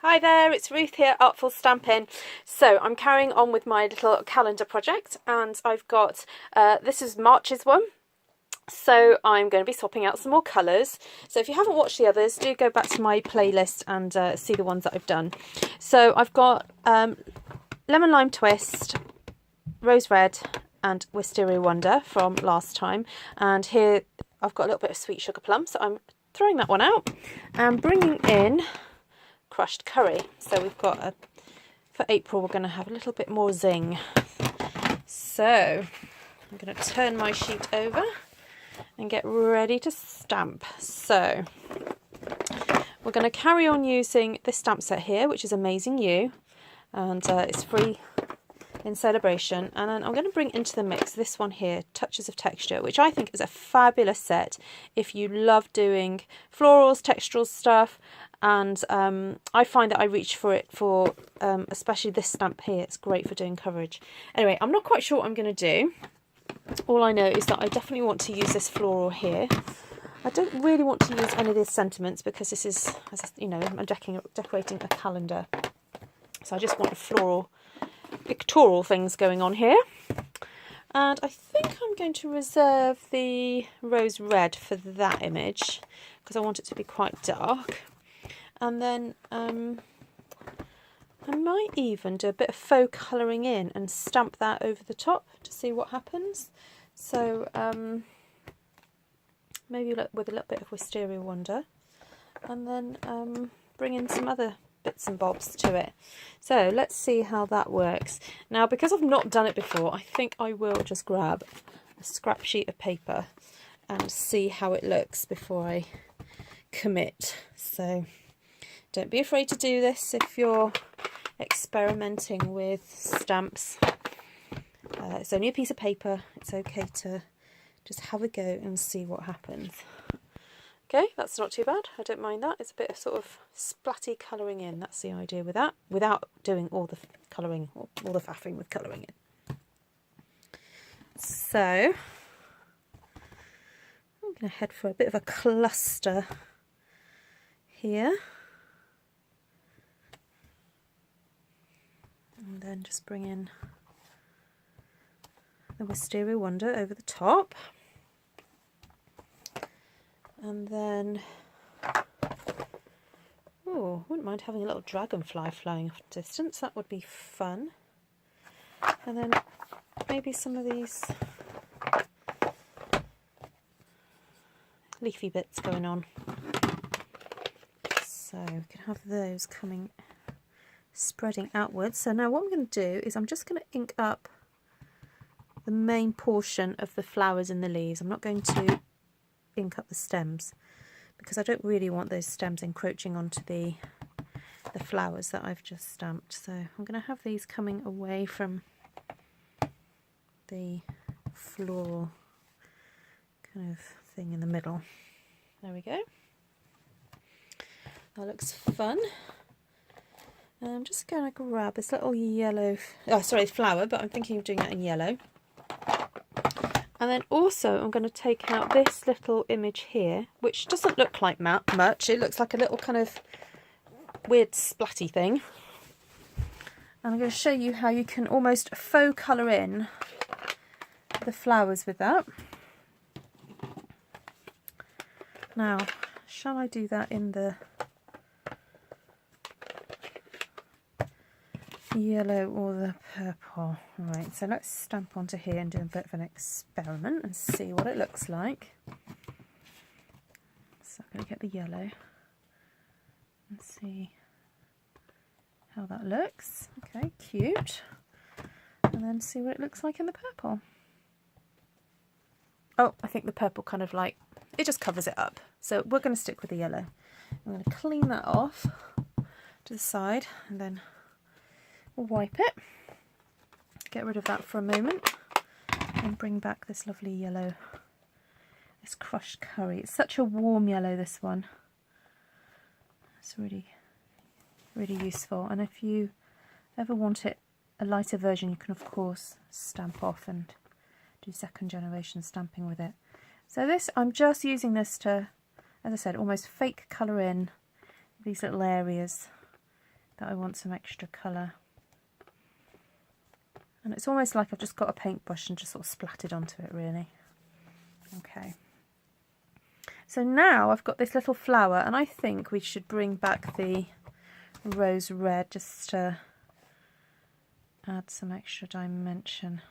Hi there, it's Ruth here, Artful Stampin. So I'm carrying on with my little calendar project, and I've got, this is March's one. So I'm going to be swapping out some more colours. So if you haven't watched the others, do go back to my playlist and see the ones that I've done. So I've got Lemon Lime Twist, Rose Red and Wisteria Wonder from last time. And here I've got a little bit of Sweet Sugar Plum, so I'm throwing that one out and bringing in Crushed Curry. So we've got for April we're going to have a little bit more zing. So I'm going to turn my sheet over and get ready to stamp. So we're going to carry on using this stamp set here, which is Amazing You, and it's free in celebration. And then I'm going to bring into the mix this one here, Touches of Texture, which I think is a fabulous set if you love doing florals, textural stuff. And I find that I reach for it for especially this stamp here. It's great for doing coverage. Anyway, I'm not quite sure what I'm going to do. All I know is that I definitely want to use this floral here. I don't really want to use any of these sentiments because this is, as you know, I'm decorating a calendar. So I just want floral, pictorial things going on here. And I think I'm going to reserve the Rose Red for that image because I want it to be quite dark. And then I might even do a bit of faux colouring in and stamp that over the top to see what happens. So maybe with a little bit of Wisteria Wonder, and then bring in some other bits and bobs to it. So let's see how that works. Now, because I've not done it before, I think I will just grab a scrap sheet of paper and see how it looks before I commit. So don't be afraid to do this if you're experimenting with stamps. It's only a piece of paper. It's okay to just have a go and see what happens. Okay, that's not too bad. I don't mind that. It's a bit of sort of splatty colouring in. That's the idea with that, without doing all the colouring, or all the faffing with colouring in. So I'm going to head for a bit of a cluster here. And then just bring in the Wisteria Wonder over the top. And then, oh, wouldn't mind having a little dragonfly flying off distance. That would be fun. And then maybe some of these leafy bits going on. So we can have those spreading outwards. So now what I'm going to do is I'm just going to ink up the main portion of the flowers and the leaves. I'm not going to ink up the stems because I don't really want those stems encroaching onto the flowers that I've just stamped. So I'm going to have these coming away from the floral kind of thing in the middle. There we go. That looks fun. And I'm just going to grab this little yellow, flower, but I'm thinking of doing that in yellow. And then also I'm going to take out this little image here, which doesn't look like much. It looks like a little kind of weird splatty thing. And I'm going to show you how you can almost faux colour in the flowers with that. Now, shall I do that in the yellow or the purple? Right, so let's stamp onto here and do a bit of an experiment and see what it looks like. So I'm going to get the yellow and see how that looks. Okay, cute. And then see what it looks like in the purple. Oh, I think the purple kind of like, it just covers it up. So we're going to stick with the yellow. I'm going to clean that off to the side and then we'll wipe it, get rid of that for a moment, and bring back this lovely yellow, this crushed curry. It's such a warm yellow, this one. It's really, really useful. And if you ever want it a lighter version, you can of course stamp off and do second generation stamping with it. So this, I'm just using this to, as I said, almost fake colour in these little areas that I want some extra colour. And it's almost like I've just got a paintbrush and just sort of splattered onto it, really. Okay. So now I've got this little flower, and I think we should bring back the rose red just to add some extra dimension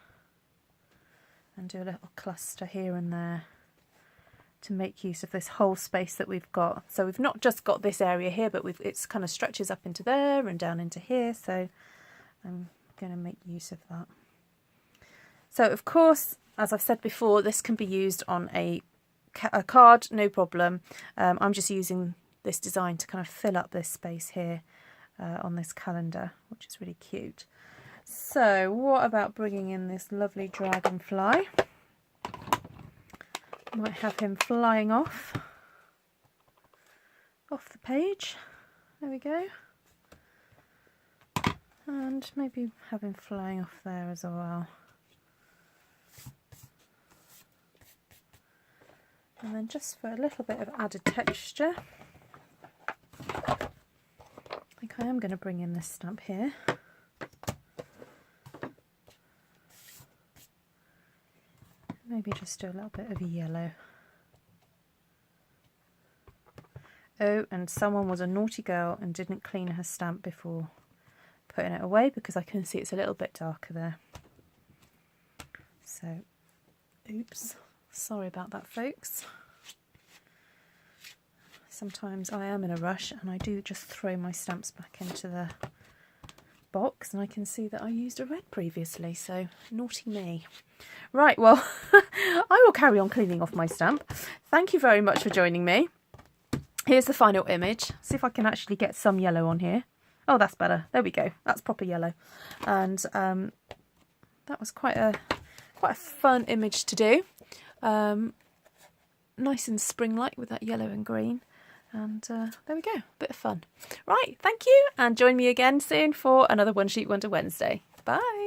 and do a little cluster here and there to make use of this whole space that we've got. So we've not just got this area here, but it's kind of stretches up into there and down into here, so I'm going to make use of that. So of course, as I've said before, this can be used on a card, no problem. I'm just using this design to kind of fill up this space here on this calendar, which is really cute. So what about bringing in this lovely dragonfly? Might have him flying off the page. There we go. And maybe have him flying off there as well. And then just for a little bit of added texture, I think I am going to bring in this stamp here. Maybe just do a little bit of yellow. Oh, and someone was a naughty girl and didn't clean her stamp before putting it away, because I can see it's a little bit darker there. So, oops. Sorry about that, folks. Sometimes I am in a rush and I do just throw my stamps back into the box, and I can see that I used a red previously, so naughty me. Right, well, I will carry on cleaning off my stamp. Thank you very much for joining me. Here's the final image. See if I can actually get some yellow on here. Oh, that's better. There we go. That's proper yellow. And that was quite a fun image to do. Nice and spring-like with that yellow and green, and there we go, bit of fun. Right, thank you, and join me again soon for another One Sheet Wonder Wednesday. Bye.